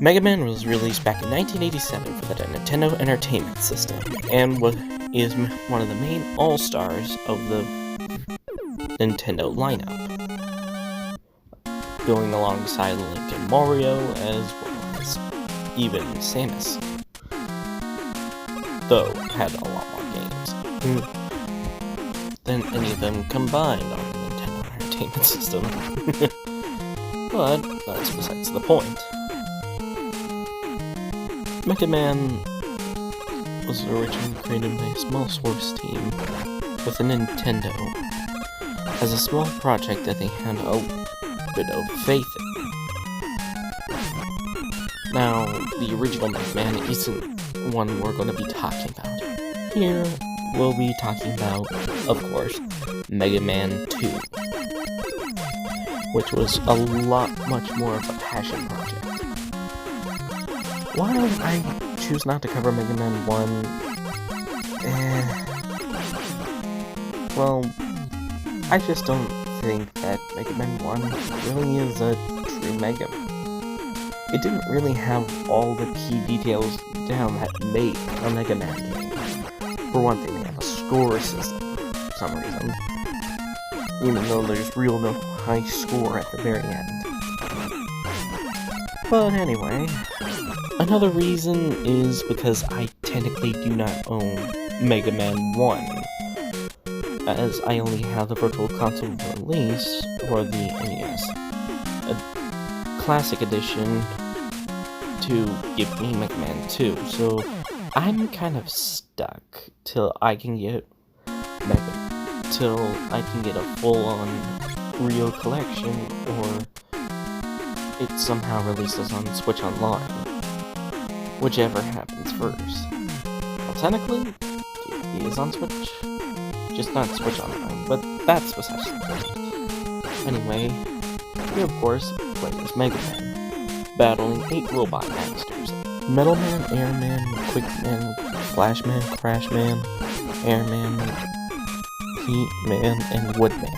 MegaMan was released back in 1987 for the Nintendo Entertainment System, and is one of the main all-stars of the Nintendo lineup, going alongside Link and Mario, as well as even Samus, though had a lot more games than any of them combined on the Nintendo Entertainment System. But that's besides the point. MegaMan was originally created by a small source team with a Nintendo as a small project that they had a bit of faith in. Now, the original MegaMan isn't one we're going to be talking about. Here, we'll be talking about, of course, MegaMan 2, which was a lot much more of a passion project. Why I choose not to cover MegaMan 1? Well, I just don't think that MegaMan 1 really is a true MegaMan. It didn't really have all the key details down that made a MegaMan game. For one thing, they have a score system for some reason, even though there's no high score at the very end. But anyway, another reason is because I technically do not own MegaMan 1, as I only have the Virtual Console release for the NES, a Classic Edition, to give me MegaMan 2, so I'm kind of stuck till I can get a full-on real collection, or it somehow releases on Switch Online, whichever happens first. Well, technically, it is on Switch, just not Switch Online, but that's besides the point. Anyway, we of course play as MegaMan, battling 8 robot masters: Metalman, Airman, Quickman, Flashman, Crashman, Airman, Heatman, and Woodman.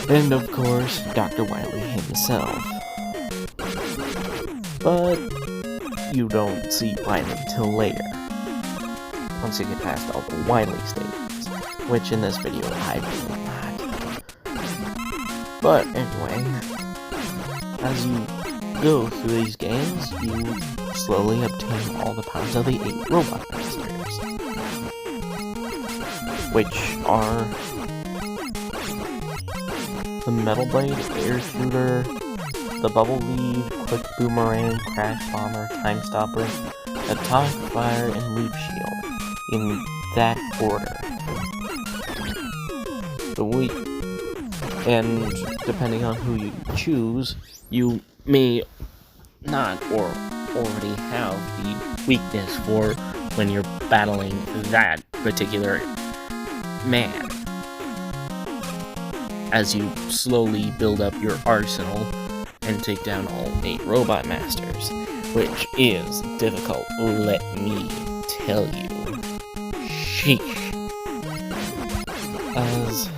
And of course, Dr. Wily himself. But you don't see Wily till later, once you get past all the Wily stages, which in this video I will not. But anyway, as you go through these games, you slowly obtain all the powers of the 8 robot masters, which are the Metal Blade, Air Shooter, the Bubble Lead, Quick Boomerang, Crash Bomber, Time Stopper, Atomic Fire, and Leaf Shield, in that order. And depending on who you choose, you may not or already have the weakness for when you're battling that particular man, as you slowly build up your arsenal and take down all 8 robot masters, which is difficult, let me tell you. Sheesh. As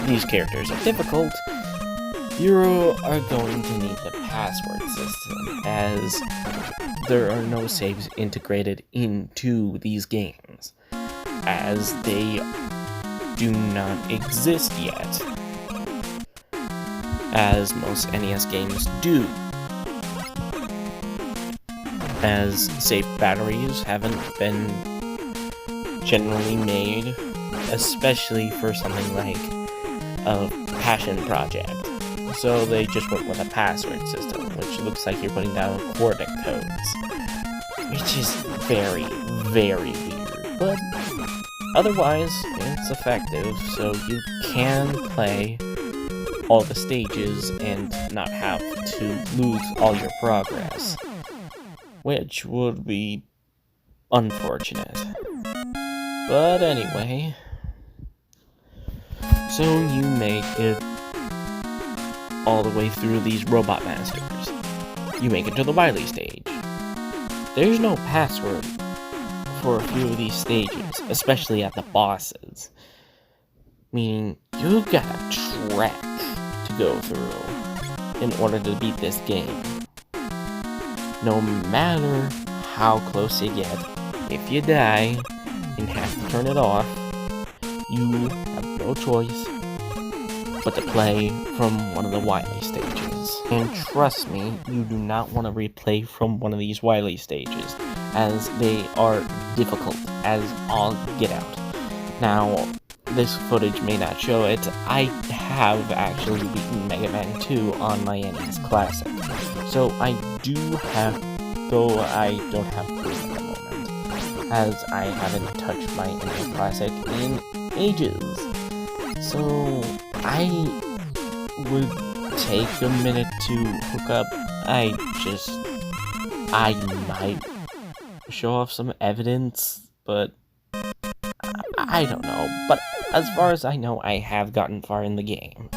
these characters are difficult, you are going to need the password system, as there are no saves integrated into these games, as they do not exist yet, as most NES games do, as safe batteries haven't been generally made, especially for something like a passion project. So they just went with a password system, which looks like you're putting down coordinate codes, which is very, very weird, but otherwise it's effective, so you can play all the stages and not have to lose all your progress, which would be unfortunate. But anyway, so you make it all the way through these robot masters. You make it to the Wily stage. There's no password for a few of these stages, especially at the bosses, meaning you gotta trek to to go through in order to beat this game. No matter how close you get, if you die and have to turn it off, you have no choice but to play from one of the Wily stages. And trust me, you do not want to replay from one of these Wily stages, as they are difficult as all get out. Now, this footage may not show it, I have actually beaten MegaMan 2 on my NES Classic. So I do have, though I don't have proof at the moment, as I haven't touched my NES Classic in ages. So I would take a minute to hook up. I might show off some evidence, but I don't know. But as far as I know, I have gotten far in the game.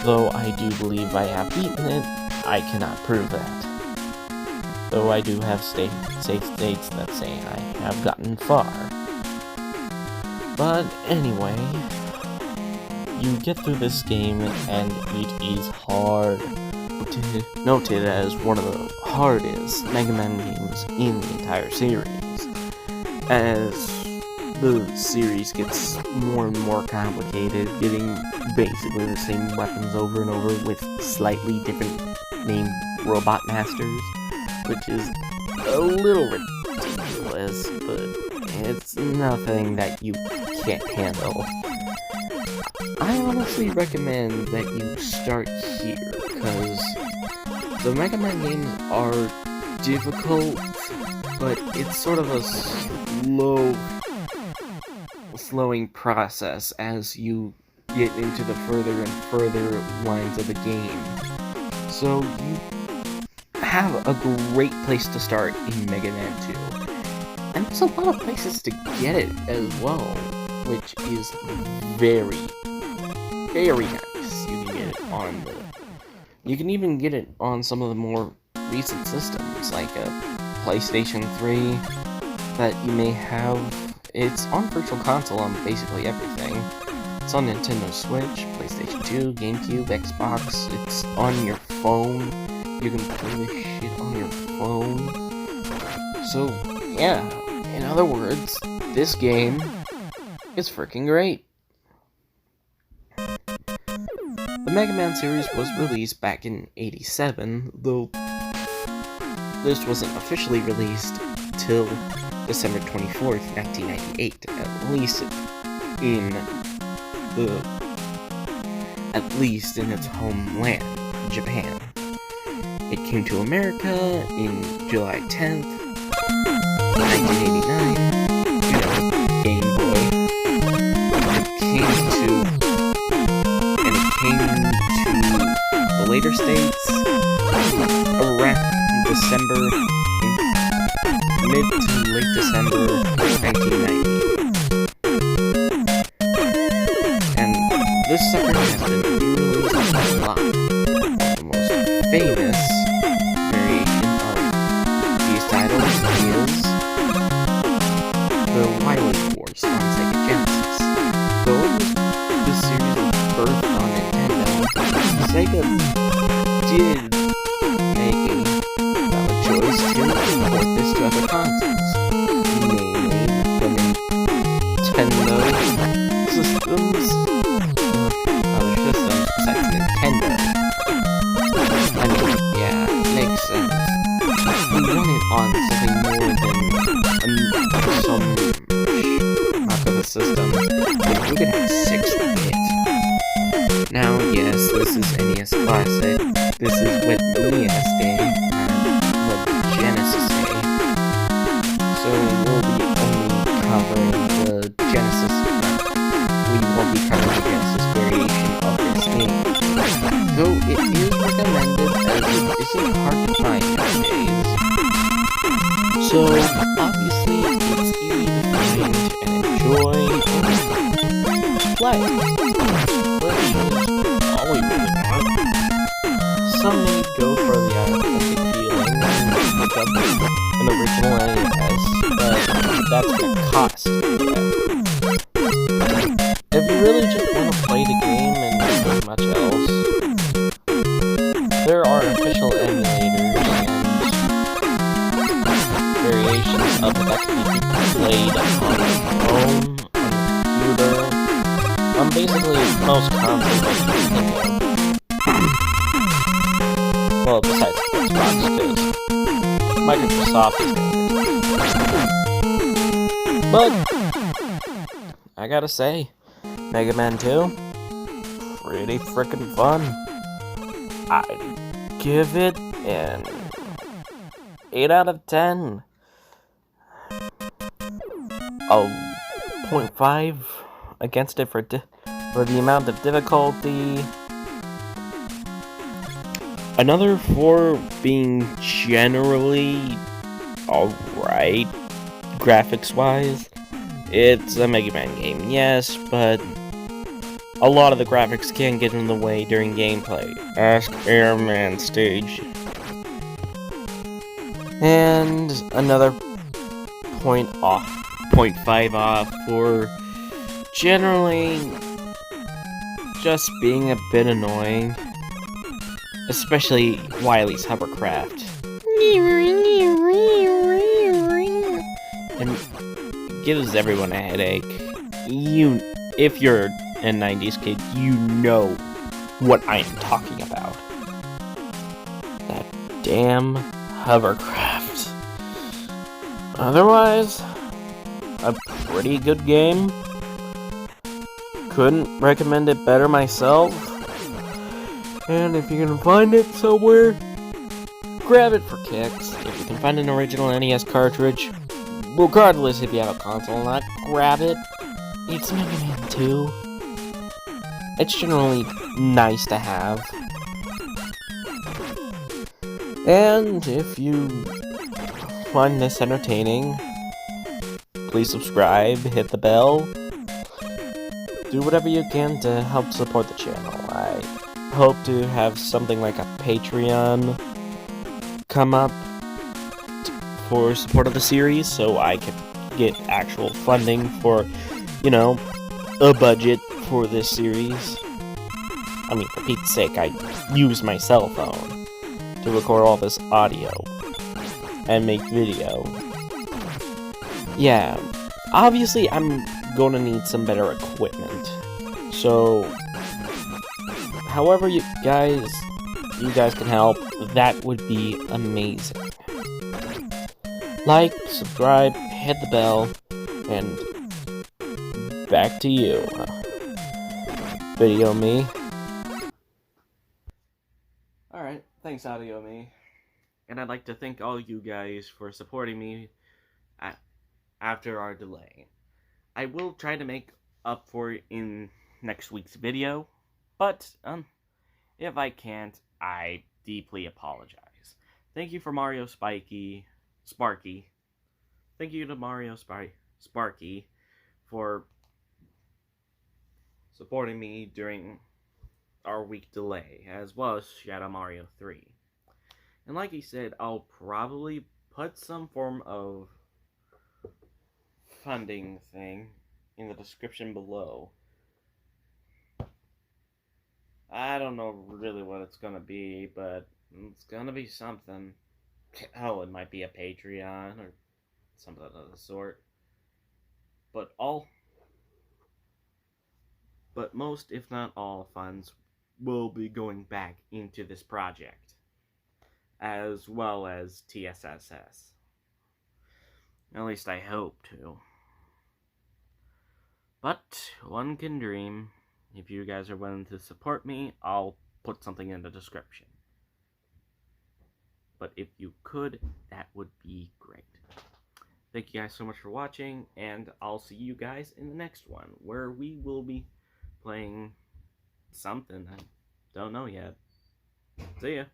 Though I do believe I have beaten it, I cannot prove that. Though I do have safe states that say I have gotten far. But anyway, you get through this game and it is hard. Noted as one of the hardest Mega Man games in the entire series. As the series gets more and more complicated, getting basically the same weapons over and over with slightly different named robot masters, which is a little ridiculous, but it's nothing that you can't handle. I honestly recommend that you start here, because the Mega Man games are difficult, but it's sort of a slowing process as you get into the further and further lines of the game. So you have a great place to start in Mega Man 2. And there's a lot of places to get it as well, which is very, very nice. You can get it on you can even get it on some of the more recent systems, like a PlayStation 3 that you may have. It's on Virtual Console on basically everything. It's on Nintendo Switch, PlayStation 2, GameCube, Xbox. It's on your phone. You can play this shit on your phone. So, yeah, in other words, this game is freaking great. The Mega Man series was released back in '87, though this wasn't officially released till December 24th, 1998, at least in its homeland, Japan. It came to America in July 10th, 1989, Game Boy. It came to the later states around December, mid to late December 1990. And this sucker has been re-released a lot. The most famous variation of these titles is the Wily Wars on Sega Genesis. Though this series was birthed on Nintendo, Sega did make a valid choice to port this to other consoles, namely the Nintendo systems, other systems besides Nintendo. I mean, yeah, it makes sense. We want it on something more than some map of the system. We could have 6-bit. Now, yes, this is NES Classic. This is WedNESday, WedNESday. So we'll be only covering the Genesis. We won't be covering the Genesis variation of this game. Though it is recommended as it isn't hard to find nowadays. So obviously it's easy to find and enjoy and play. But all we really want. Some may go for the authentic feeling and look up an original NES, but that's gonna cost. If you really just want to play the game and not much else, of it that can be played on your phone, on your computer. Basically, most consoles that you can think of. Well, besides Xbox, because Microsoft is going to. But I gotta say, Mega Man 2, pretty freaking fun. I'd give it an 8 out of 10. A 0.5 against it for the amount of difficulty. Another 4 being generally alright, graphics-wise. It's a Mega Man game, yes, but a lot of the graphics can get in the way during gameplay. Ask Airman Stage. And another 0.5 off for generally just being a bit annoying. Especially Wily's hovercraft. And gives everyone a headache. If you're a 90s kid, you know what I'm talking about. That damn hovercraft. Otherwise, a pretty good game. Couldn't recommend it better myself. And if you can find it somewhere, grab it for kicks. If you can find an original NES cartridge, regardless if you have a console or not, grab it. It's Mega Man 2. It's generally nice to have. And if you find this entertaining, please subscribe, hit the bell, do whatever you can to help support the channel. I hope to have something like a Patreon come up for support of the series, so I can get actual funding for, you know, a budget for this series. I mean, for Pete's sake, I use my cell phone to record all this audio and make video. Yeah, obviously I'm gonna need some better equipment, so however you guys can help, that would be amazing. Like, subscribe, hit the bell, and back to you, Video Me. Alright, thanks Audio Me. And I'd like to thank all you guys for supporting me after our delay. I will try to make up for it in next week's video, but if I can't, I deeply apologize. Thank you for Mario Sparky. Thank you to Mario Sparky for supporting me during our week delay, as well as Shadow Mario 3. And like he said, I'll probably put some form of funding thing in the description below. I don't know really what it's gonna be, but it's gonna be something. Oh, it might be a Patreon or something of the sort. But most, if not all, funds will be going back into this project, as well as TSSS. At least I hope to. But one can dream. If you guys are willing to support me, I'll put something in the description. But if you could, that would be great. Thank you guys so much for watching, and I'll see you guys in the next one, where we will be playing something. I don't know yet. See ya.